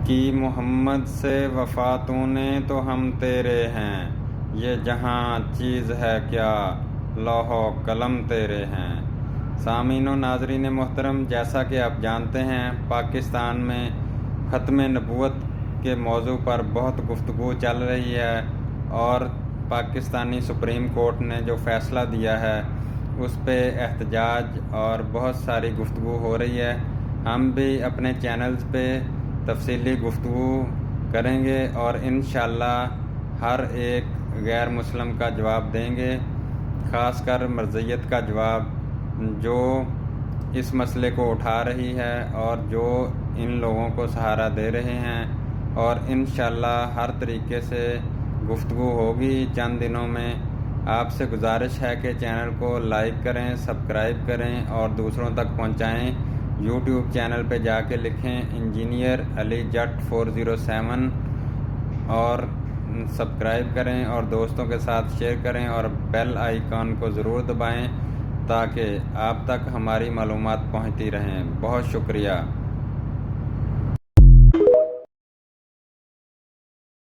کی محمد سے وفا تو نے تو ہم تیرے ہیں، یہ جہاں چیز ہے کیا لوح و قلم تیرے ہیں۔ سامعین و ناظرین محترم، جیسا کہ آپ جانتے ہیں پاکستان میں ختم نبوت کے موضوع پر بہت گفتگو چل رہی ہے اور پاکستانی سپریم کورٹ نے جو فیصلہ دیا ہے اس پہ احتجاج اور بہت ساری گفتگو ہو رہی ہے۔ ہم بھی اپنے چینلز پہ تفصیلی گفتگو کریں گے اور انشاءاللہ ہر ایک غیر مسلم کا جواب دیں گے، خاص کر مرزیت کا جواب جو اس مسئلے کو اٹھا رہی ہے اور جو ان لوگوں کو سہارا دے رہے ہیں، اور انشاءاللہ ہر طریقے سے گفتگو ہوگی چند دنوں میں۔ آپ سے گزارش ہے کہ چینل کو لائک کریں، سبسکرائب کریں اور دوسروں تک پہنچائیں۔ یوٹیوب چینل پہ جا کے لکھیں انجینئر علی جٹ 407 اور سبسکرائب کریں اور دوستوں کے ساتھ شیئر کریں اور بیل آئیکن کو ضرور دبائیں تاکہ آپ تک ہماری معلومات پہنچتی رہیں۔ بہت شکریہ۔